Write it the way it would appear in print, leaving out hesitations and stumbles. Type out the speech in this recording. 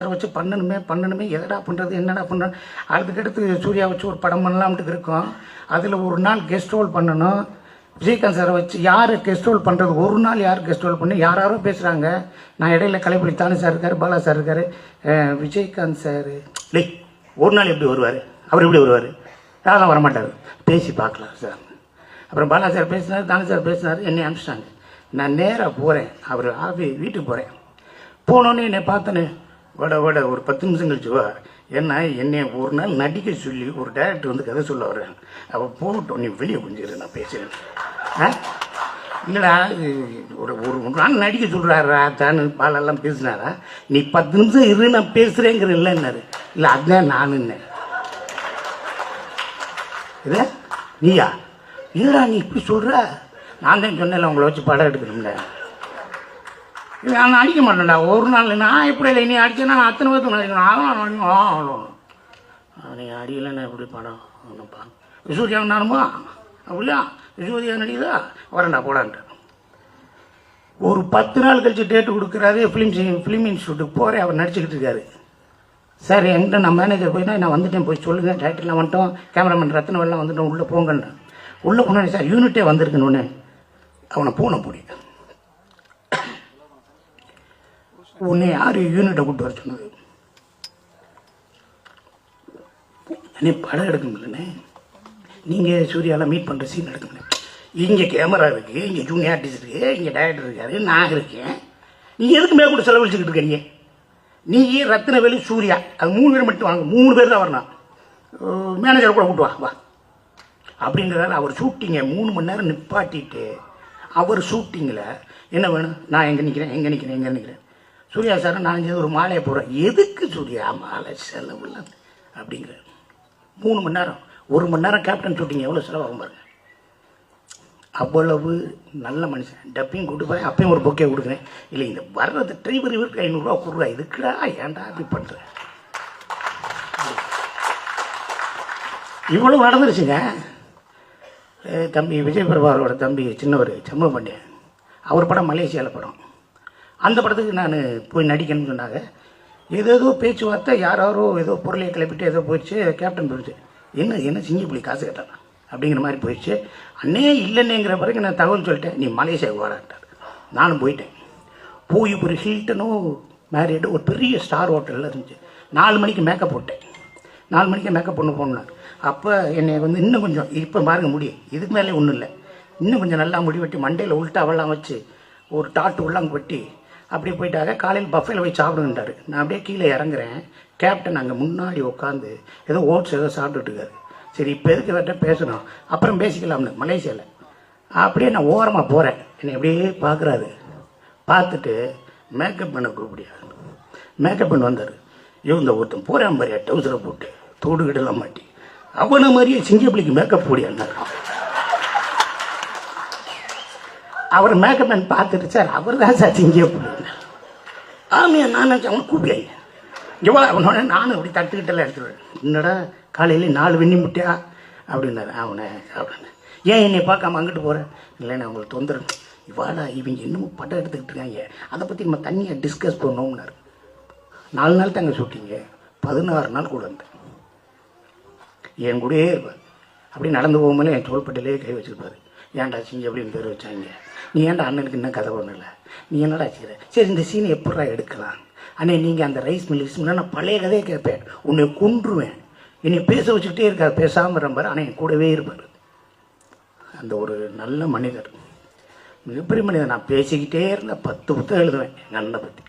வச்சு பண்ணணுமே எதடா பண்ணுறது என்னடா பண்ணுறது. அதுக்கடுத்து சூர்யா வச்சு ஒரு படம் பண்ணலாம்ட்டு இருக்கோம். அதில் ஒரு நாள் கெஸ்ட் ரோல் பண்ணணும். விஜயகாந்த் சாரை வச்சு யார் கெஸ்ட் ரோல் பண்ணுறது, ஒரு நாள் யார் கெஸ்ட் ரோல் பண்ணி யாரோ பேசுகிறாங்க. நான் இடையில கலைப்புலி தானே சார் இருக்கார், பாலா சார் இருக்கார், விஜயகாந்த் சார் இல்லை ஒரு நாள் எப்படி வருவார், அவர் எப்படி வருவார், யாரெல்லாம் வரமாட்டார், பேசி பார்க்கலாம் சார். அப்புறம் பாலா சார் பேசினார், தானே சார் பேசினார், என்னை அனுப்பிச்சிட்டாங்க. நான் நேராக போகிறேன், அவர் வீட்டுக்கு போகிறேன். போனோன்னே என்னை பார்த்தேன்னு வட ஒரு 10 நிமிஷம் கழிச்சு வா. ஏன்னா என்னை ஒரு நாள் நடிக்க சொல்லி ஒரு டைரக்டர் வந்து கதை சொல்ல வர்றேன். அவள் போகட்டும், நீ வெளியே கொஞ்சம் நான் பேசுகிறேன். இல்லைடா ஒரு நாள் நடிக்க சொல்கிறாரா தானு பாலெல்லாம் பேசினாரா, நீ 10 நிமிஷம் இரு நான் பேசுகிறேங்கிற இல்லைன்னாரு. இல்லை அதுதான் நானுன்னு. இல்லை நீயா இல்லைடா நீ இப்படி சொல்கிற, நான் தான் சொன்னேன்ல உங்களை வச்சு படம் எடுக்கணும்ல. நான் அடிக்க மாட்டேன்டா ஒரு நாள். நான் எப்படி இல்லை நீ அடிச்சேன்னா அத்தனை பேர்த்து நடிக்கணும். நீ அடிக்கலைன்னா எப்படி படம் ஒன்றுப்பா. விசூரியா நானுமா அப்படியா, விசூரியா நடிக்குதா வரேன்டா போடான்ட்டு. ஒரு 10 நாள் கழிச்சு டேட்டு கொடுக்குறாரு. ஃபிலிம் இன்ஸ்டியூட்டுக்கு போகிறேன், அவர் நடிச்சுக்கிட்டு இருக்காரு. சார் என்கிட்ட நான் மேனேஜர் போய் நான் வந்துட்டேன், போய் சொல்லுங்கள் டேரக்டர்லாம் வந்துட்டோம், கேமராமேன் ரத்னவெல்லாம் வந்துட்டோம், உள்ளே போங்கன்னு. உள்ளே போனேன் சார் யூனிட்டே வந்திருக்குன்னு. அவனை பூனை பிடி உன்னை யார் யூனிட்டை கூப்பிட்டு வர சொன்னது? அண்ணே படம் எடுக்க முடியலண்ணே, நீங்கள் சூர்யாவில் மீட் பண்ணுற சீன் எடுக்க முடியல. இங்கே கேமரா இருக்குது, இங்கே ஜூனியர் ஆர்டிஸ்ட் இருக்குது, இங்கே டைரக்டர் இருக்காரு, நான் இருக்கேன். நீங்கள் எதுக்கு மேலே கூட செலவழிச்சுக்கிட்டு இருக்கீங்க? நீ ரத்னவேலு சூர்யா அது 3 பேர் மட்டும் வாங்க, 3 பேர் தான் வரணும். மேனேஜர் கூட கூப்பிட்டு வா அப்படின்றதால அவர் ஷூட்டிங்கை 3 மணி நேரம் நிப்பாட்டிட்டு அவர் ஷூட்டிங்கில் என்ன வேணும், நான் எங்கே நிற்கிறேன் சூர்யா சார் நான் ஒரு மாலையை போடுறேன். எதுக்கு சூர்யா மாலை செலவுல அப்படிங்கிற 3 மணி நேரம் 1 மணி நேரம் கேப்டன் ஷூட்டிங் எவ்வளோ செலவாகும் பாருங்க. அவ்வளவு நல்ல மனுஷன். டப்பிங் கூட்டு போய் அப்பயும் ஒரு பொக்கே கொடுக்குறேன். இல்லை இந்த வர்றது டிரைவர் இவருக்கு 500 ரூபா கொடுறா, இதுக்குடா ஏன்டா அப்படி பண்ணுறேன். இவ்வளவு நடந்துருச்சுங்க. தம்பி விஜய் பிரபாகரோட தம்பி சின்னவர் செம்ம பாண்டியன், அவர் படம் மலேசியாவில் படம். அந்த படத்துக்கு நான் போய் நடிக்கணும்னு சொன்னாங்க. ஏதோ பேச்சுவார்த்தை, யாரோ ஏதோ பொருளையை கிளப்பிட்டு ஏதோ போயிடுச்சு. கேப்டன் போயிடுச்சு, என்ன சிங்கப்புலி காசு கேட்டான் அப்படிங்கிற மாதிரி போயிடுச்சு. அண்ணே இல்லைன்னேங்கிற பிறகு நான் தகவல் சொல்லிட்டேன், நீ மலேசியாவுக்கு வராட்டார். நானும் போயிட்டேன். போய் ஒரு ஹில்டனோ மேரியடு ஒரு பெரிய ஸ்டார் ஹோட்டலில் இருந்துச்சு. 4 மணிக்கு மேக்கப் போட்டேன். 4 மணிக்கு மேக்கப் பண்ண போனார். அப்போ என்னை வந்து இன்னும் கொஞ்சம் இப்போ பாருங்க முடியும், இதுக்கு மேலே ஒன்றும் இல்லை, இன்னும் கொஞ்சம் நல்லா முடி வெட்டி மண்டையில் உள்ட்டாவெல்லாம் வச்சு ஒரு டாட்டு உள்ளாங்க வெட்டி அப்படியே போயிட்டாங்க. காலையில் பஃபேல போய் சாப்பிடுங்கன்றாரு. நான் அப்படியே கீழே இறங்குறேன். கேப்டன் அங்கே முன்னாடி உட்காந்து ஏதோ ஓட்ஸ் ஏதோ சாப்பிட்டுட்டு இருக்காரு. சரி இப்போ எதுக்கு வேட்ட பேசணும், அப்புறம் பேசிக்கலாம்னு மலேசியாவில். அப்படியே நான் ஓரமாக போகிறேன். என்னை அப்படியே பார்க்குறாரு. பார்த்துட்டு மேக்கப் பண்ண கூப்பிடியா. மேக்கப் பண்ண வந்தார். இந்த ஒருத்தன் போகிறேன் மாதிரியா டவுசரை போட்டு தோடுகிடலாம் மாட்டி அவனை மாதிரியே சிங்கப்பிள்ளைக்கு மேக்கப் போடியான்னாரு. அவர் மேக்கப் மேன் பார்த்துட்டு சார் அவர் தான் சார் சிங்கப்பிள்ளை. ஆமையா நான் நினச்சேன் அவனை கூப்பிடுங்க இவ்வளோ அவனோட நானும் அப்படி தட்டுக்கிட்டெல்லாம் எடுத்துருவேன். என்னடா காலையில் 4 வெண்ணி முட்டையா அப்படின்னாரு. அவனை அப்படின்னு ஏன் என்னை பார்க்காம அங்கிட்டு போகிறேன். இல்லைன்னா அவங்களுக்கு தொந்தரவு இவாடா இவங்க இன்னமும் படம் எடுத்துக்கிட்டு இருக்காங்க, அதை பற்றி நம்ம தனியாக டிஸ்கஸ் பண்ணோம்னாரு. 4 நாள் தாங்க ஷூட்டிங்க, 16 நாள் கூட இருந்தேன். என் கூடயே இருப்பார். அப்படி நடந்து போகும்போது என் தோள்பட்டிலே கை வச்சுருப்பார். ஏன்டா சிங்க அப்படின்னு பேர் வச்சாங்க, நீ ஏன்டா அண்ணனுக்கு இன்னும் கதை பண்ணல, நீ என்னடா செய்கிற, சரி இந்த சீனை எப்படா எடுக்கலாம் அண்ணே, நீங்கள் அந்த ரைஸ் மில் நான் பழைய கதையை கேட்பேன், உன்னை கொன்றுவேன், என்னை பேச வச்சுக்கிட்டே இருக்கார், பேசாமல் இருப்பார். ஆனால் என் கூடவே இருப்பார். அந்த ஒரு நல்ல மனிதர், மிகப்பெரிய மனிதர். நான் பேசிக்கிட்டே இருந்தேன், 10 புத்தகம் எழுதுவேன் எங்கள் அண்ணனை பற்றி.